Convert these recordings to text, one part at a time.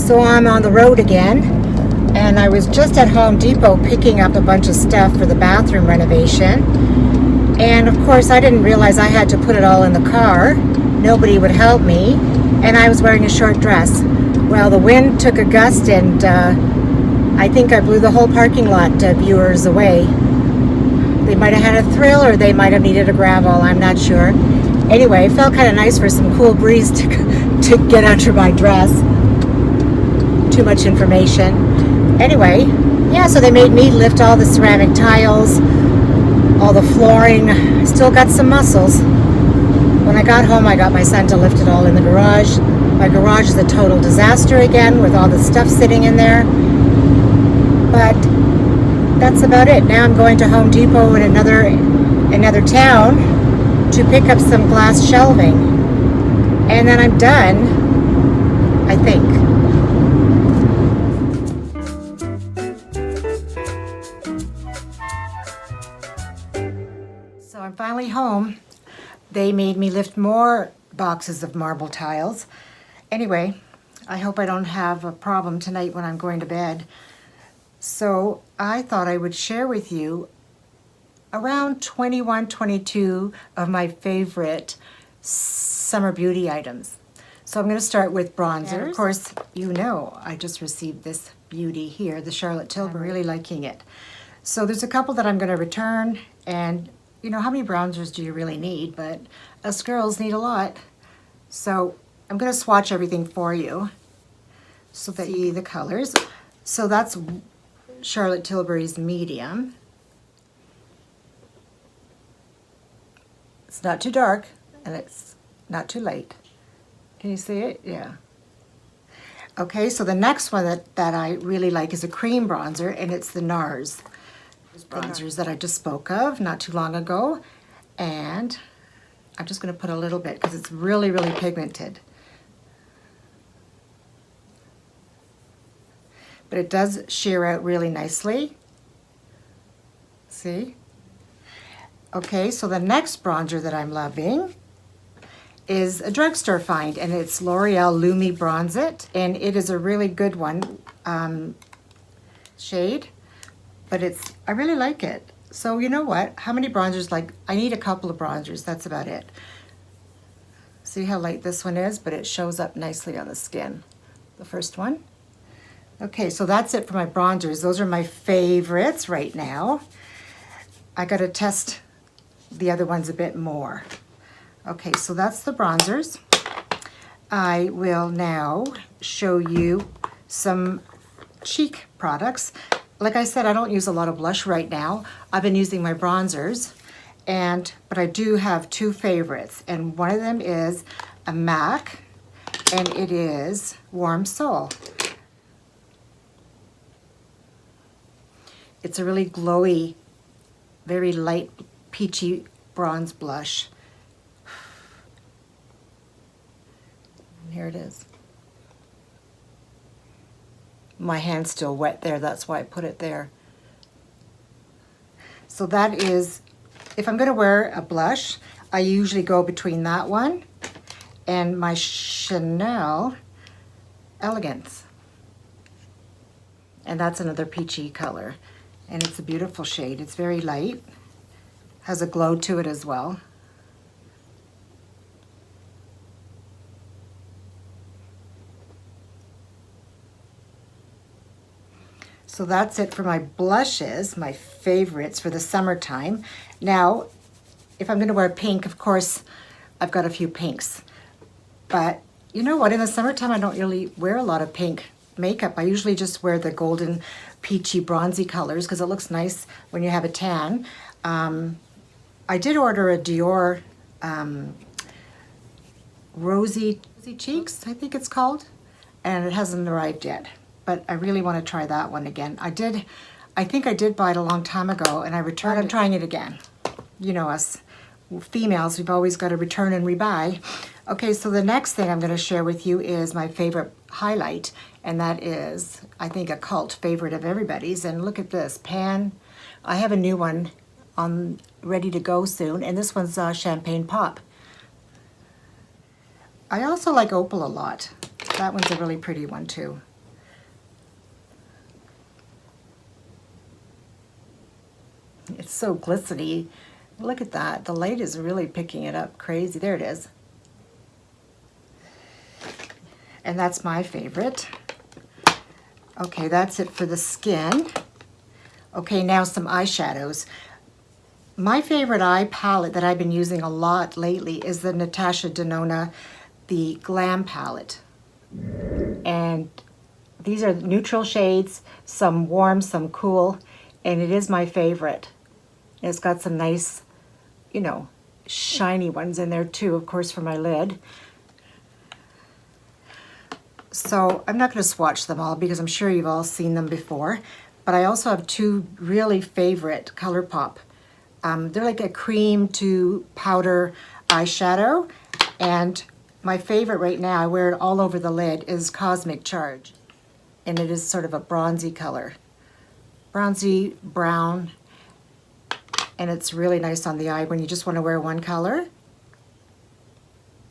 So I'm on the road again, and I was just at Home Depot picking up a bunch of stuff for the bathroom renovation. And of course, I didn't realize I had to put it all in the car. Nobody would help me, and I was wearing a short dress. Well, the wind took a gust, and I think I blew the whole parking lot viewers away. They might have had a thrill, or they might have needed a gravel, I'm not sure. Anyway, it felt kind of nice for some cool breeze to get under my dress. Too much information. Anyway, yeah, so they made me lift all the ceramic tiles, all the flooring. I still got some muscles. When I got home, I got my son to lift it all in the garage. My garage is a total disaster again with all the stuff sitting in there. But that's about it. Now I'm going to Home Depot in another town to pick up some glass shelving. And then I'm done, I think. So I'm finally home. They made me lift more boxes of marble tiles. Anyway, I hope I don't have a problem tonight when I'm going to bed. So I thought I would share with you around 21, 22 of my favorite summer beauty items. So I'm going to start with bronzers. And of course, you know, I just received this beauty here, the Charlotte Tilbury. I'm really liking it. So there's a couple that I'm going to return, and you know, how many bronzers do you really need? But us girls need a lot. So I'm going to swatch everything for you so that you see the colors. So that's Charlotte Tilbury's medium. It's not too dark, and it's not too light. Can you see it? Yeah. Okay, so the next one that I really like is a cream bronzer, and it's the Nars bronzers that I just spoke of not too long ago. And I'm just going to put a little bit because it's really, really pigmented. But it does sheer out really nicely. See? Okay, so the next bronzer that I'm loving is a drugstore find, and it's L'Oreal Lumi Bronze It, and it is a really good one shade, but I really like it. So you know what? How many bronzers? Like, I need a couple of bronzers. That's about it. See how light this one is, but it shows up nicely on the skin. The first one. Okay, so that's it for my bronzers. Those are my favorites right now. I got to test the other ones a bit more. Okay, so that's the bronzers. I will now show you some cheek products. Like I said, I don't use a lot of blush right now. I've been using my bronzers, but I do have two favorites, and one of them is a MAC, and it is Warm Soul. It's a really glowy, very light peachy bronze blush. And here it is. My hand's still wet there, that's why I put it there. So that is, if I'm going to wear a blush, I usually go between that one and my Chanel Elegance. And that's another peachy color. And it's a beautiful shade. It's very light. Has a glow to it as well. So that's it for my blushes, my favorites for the summertime. Now, if I'm going to wear pink, of course, I've got a few pinks. But you know what? In the summertime, I don't really wear a lot of pink makeup. I usually just wear the golden, peachy, bronzy colors because it looks nice when you have a tan. I did order a Dior Rosy Cheeks, I think it's called, and it hasn't arrived yet. But I really want to try that one again. I think I did buy it a long time ago, and I returned it. I'm trying it again. You know us females, we've always got to return and rebuy. Okay, so the next thing I'm going to share with you is my favorite highlight, and that is, I think, a cult favorite of everybody's. And look at this pan. I have a new one ready to go soon, and this one's Champagne Pop. I also like Opal a lot. That one's a really pretty one too. It's so glistening. Look at that. The light is really picking it up crazy. There it is. And that's my favorite. Okay, that's it for the skin. Okay, now some eyeshadows. My favorite eye palette that I've been using a lot lately is the Natasha Denona, the Glam palette. And these are neutral shades, some warm, some cool, and it is my favorite. It's got some nice, you know, shiny ones in there too, of course, for my lid. So I'm not going to swatch them all because I'm sure you've all seen them before, but I also have two really favorite ColourPop. They're like a cream to powder eyeshadow, and my favorite right now, I wear it all over the lid, is Cosmic Charge. And it is sort of a bronzy color. Bronzy brown, and it's really nice on the eye when you just want to wear one color.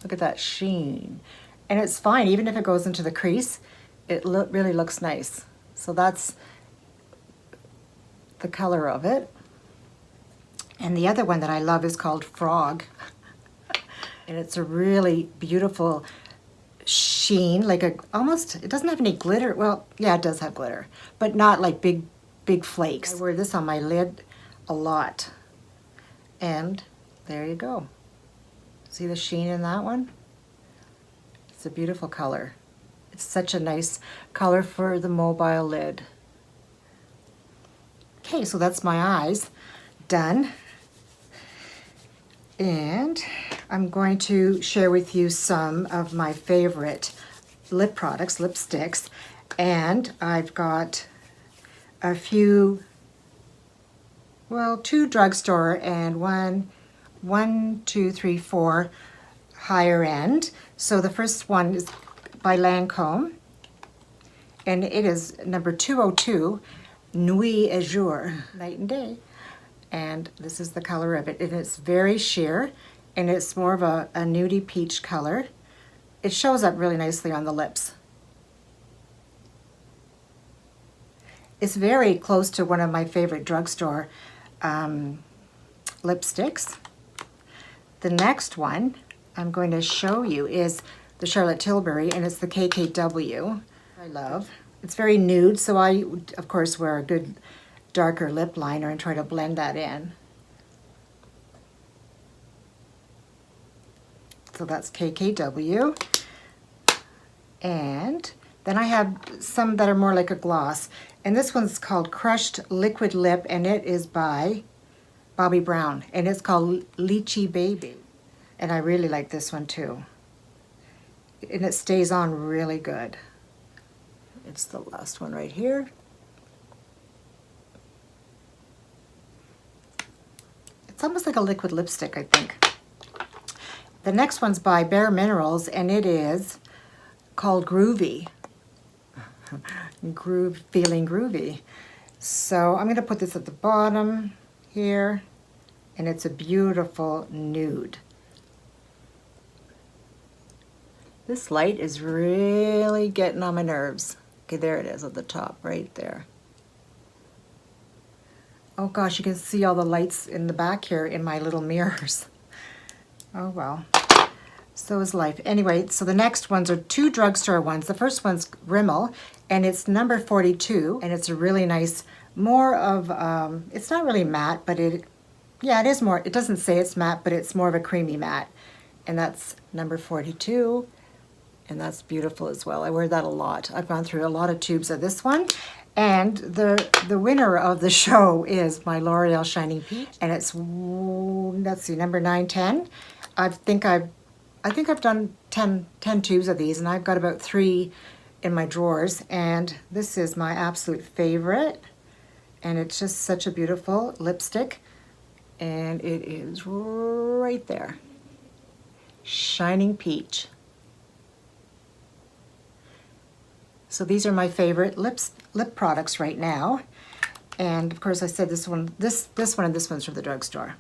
Look at that sheen. And it's fine, even if it goes into the crease, it really looks nice. So that's the color of it. And the other one that I love is called Frog. And it's a really beautiful sheen, like a almost, it doesn't have any glitter. Well, yeah, it does have glitter, but not like big flakes. I wear this on my lid a lot. And there you go. See the sheen in that one? It's a beautiful color. It's such a nice color for the mobile lid. Okay, so that's my eyes done. And I'm going to share with you some of my favorite lip products, lipsticks. And I've got a few, well, 2 drugstore and one, 2, 3, 4 higher end. So the first one is by Lancome, and it is number 202, Nuit et Jour, night and day. And this is the color of it. And it's very sheer, and it's more of a nudie peach color. It shows up really nicely on the lips. It's very close to one of my favorite drugstore lipsticks. The next one I'm going to show you is the Charlotte Tilbury, and it's the KKW. I love. It's very nude, so I, of course, wear a good darker lip liner and try to blend that in. So that's KKW. And then I have some that are more like a gloss. And this one's called Crushed Liquid Lip, and it is by Bobbi Brown. And it's called Lychee Baby. And I really like this one too. And it stays on really good. It's the last one right here. It's almost like a liquid lipstick, I think. The next one's by Bare Minerals, and it is called Groovy. Feeling groovy. So I'm going to put this at the bottom here, and it's a beautiful nude. This light is really getting on my nerves. Okay, there it is at the top, right there. Oh gosh, you can see all the lights in the back here in my little mirrors. Oh well, so is life. Anyway, so the next ones are 2 drugstore ones. The first one's Rimmel, and it's number 42, and it's a really nice, more of, it's not really matte, but it is more, it doesn't say it's matte, but it's more of a creamy matte. And that's number 42. And that's beautiful as well. I wear that a lot. I've gone through a lot of tubes of this one. And the winner of the show is my L'Oreal Shining Peach. And it's, let's see, number 910. I think I've done 10 tubes of these, and I've got about 3 in my drawers. And this is my absolute favorite. And it's just such a beautiful lipstick. And it is right there. Shining Peach. So these are my favorite lip products right now. And of course I said this one and this one's from the drugstore.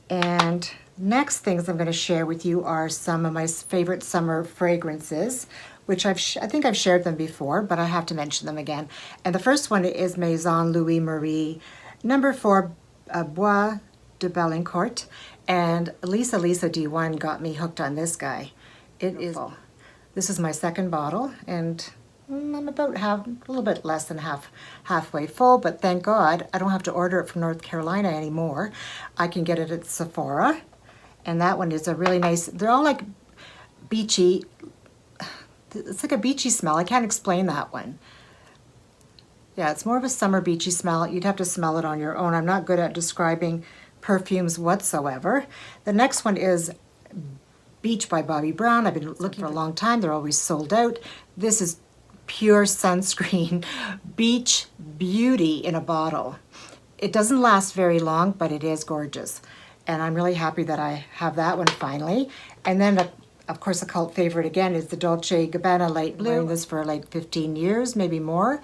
And next things I'm going to share with you are some of my favorite summer fragrances, which I think I've shared them before, but I have to mention them again. And the first one is Maison Louis Marie number 4 Bois de Belincourt, and Lisa D1 got me hooked on this guy. This is my second bottle, and I'm about a little bit less than halfway full, but thank God I don't have to order it from North Carolina anymore. I can get it at Sephora, and that one is a really nice, they're all like beachy, it's like a beachy smell. I can't explain that one. Yeah, it's more of a summer beachy smell. You'd have to smell it on your own. I'm not good at describing perfumes whatsoever. The next one is Beach by Bobbi Brown. I've been looking for a long time. They're always sold out. This is pure sunscreen, beach beauty in a bottle. It doesn't last very long, but it is gorgeous. And I'm really happy that I have that one finally. And then, of course, a cult favorite again is the Dolce Gabana Light Blue. I've been wearing this for like 15 years, maybe more.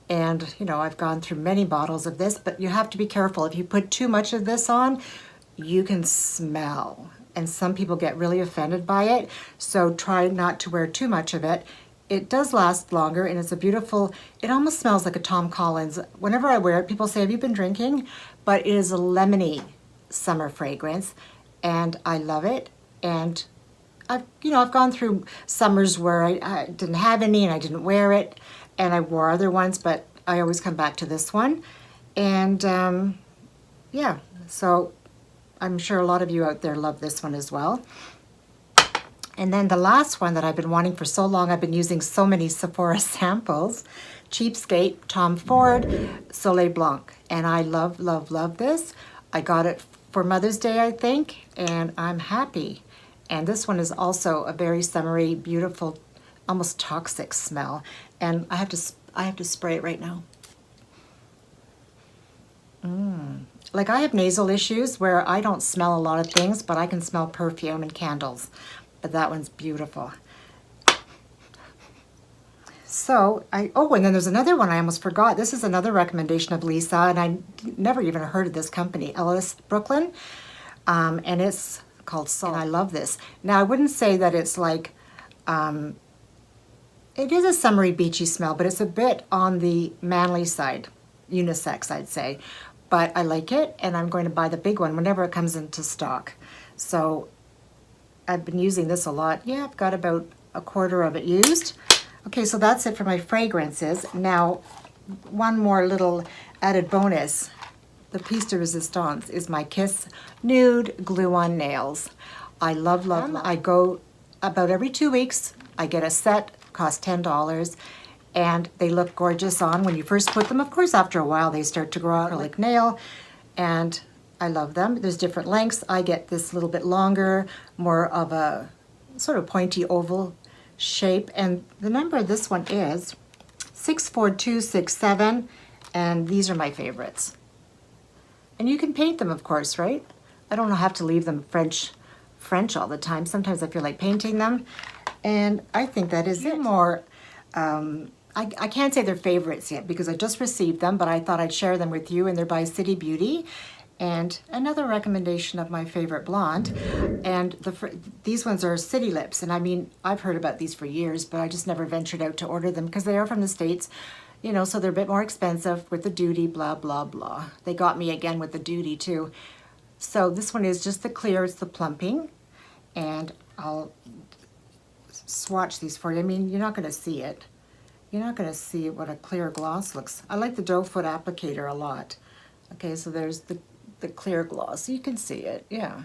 And, you know, I've gone through many bottles of this, but you have to be careful. If you put too much of this on, you can smell. And some people get really offended by it, so try not to wear too much of it. It does last longer, and it's a beautiful, it almost smells like a Tom Collins. Whenever I wear it, people say, have you been drinking? But it is a lemony summer fragrance, and I love it. And I've gone through summers where I didn't have any and I didn't wear it, and I wore other ones, but I always come back to this one. And yeah, so I'm sure a lot of you out there love this one as well. And then the last one that I've been wanting for so long, I've been using so many Sephora samples, Cheapskate Tom Ford Soleil Blanc. And I love, love, love this. I got it for Mother's Day, I think, and I'm happy. And this one is also a very summery, beautiful, almost toxic smell. And I have to spray it right now. Like, I have nasal issues where I don't smell a lot of things, but I can smell perfume and candles. But that one's beautiful. So, and then there's another one I almost forgot. This is another recommendation of Lisa, and I never even heard of this company, Ellis Brooklyn. And it's called Salt. And I love this. Now, I wouldn't say that it's like, it is a summery beachy smell, but it's a bit on the manly side, unisex, I'd say. But I like it, and I'm going to buy the big one whenever it comes into stock. So I've been using this a lot. Yeah, I've got about a quarter of it used. Okay, so that's it for my fragrances. Now, one more little added bonus. The Pista Resistance is my Kiss Nude Glue-On Nails. I love, love, love. I go about every 2 weeks. I get a set, cost $10. And they look gorgeous on when you first put them. Of course, after a while, they start to grow out like nail, and I love them. There's different lengths. I get this little bit longer, more of a sort of pointy oval shape, and the number of this one is 64267, and these are my favorites. And you can paint them, of course, right? I don't have to leave them French all the time. Sometimes I feel like painting them, and I think that is it. More. I can't say they're favorites yet because I just received them, but I thought I'd share them with you, and they're by City Beauty. And another recommendation of my favorite blonde, and these ones are City Lips, and I mean, I've heard about these for years, but I just never ventured out to order them because they are from the States, you know, so they're a bit more expensive with the duty, blah, blah, blah. They got me again with the duty too. So this one is just the clear, it's the plumping, and I'll swatch these for you. I mean, you're not going to see it. You're not going to see what a clear gloss looks. I like the doe foot applicator a lot. Okay, so there's the clear gloss. You can see it, yeah.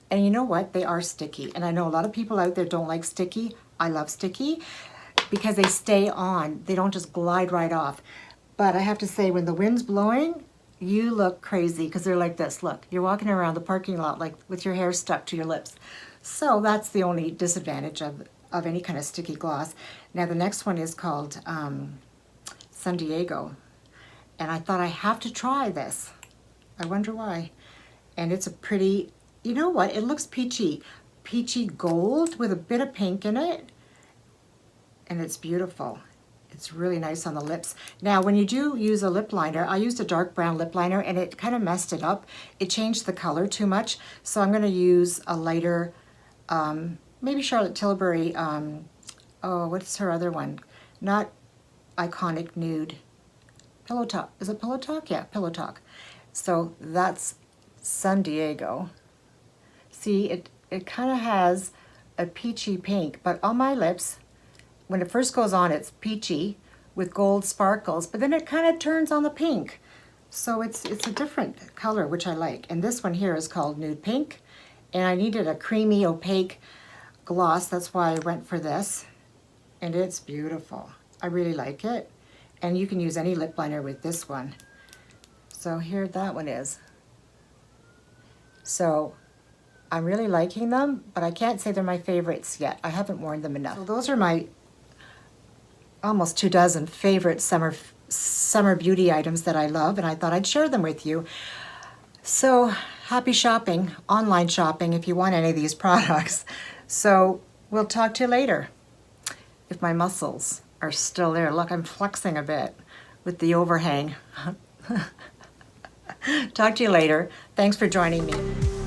And you know what? They are sticky. And I know a lot of people out there don't like sticky. I love sticky because they stay on. They don't just glide right off. But I have to say, when the wind's blowing, you look crazy because they're like this. Look, you're walking around the parking lot like with your hair stuck to your lips. So that's the only disadvantage of any kind of sticky gloss. Now the next one is called San Diego. And I thought I have to try this. I wonder why. And it's a pretty, you know what? It looks peachy gold with a bit of pink in it. And it's beautiful. It's really nice on the lips. Now, when you do use a lip liner, I used a dark brown lip liner and it kind of messed it up. It changed the color too much. So I'm going to use a lighter, maybe Charlotte Tilbury, oh, what's her other one? Not Iconic Nude. Pillow Talk. Is it Pillow Talk? Yeah, Pillow Talk. So that's San Diego. See, it kind of has a peachy pink, but on my lips, when it first goes on, it's peachy with gold sparkles, but then it kind of turns on the pink. So it's a different color, which I like. And this one here is called Nude Pink, and I needed a creamy opaque gloss. That's why I went for this, and it's beautiful. I really like it, and you can use any lip liner with this one. So here that one is. So I'm really liking them, but I can't say they're my favorites yet. I haven't worn them enough. So those are my almost 24 favorite summer beauty items that I love, and I thought I'd share them with you. So happy shopping, online shopping, if you want any of these products. So we'll talk to you later. If my muscles are still there. Look, I'm flexing a bit with the overhang. Talk to you later. Thanks for joining me.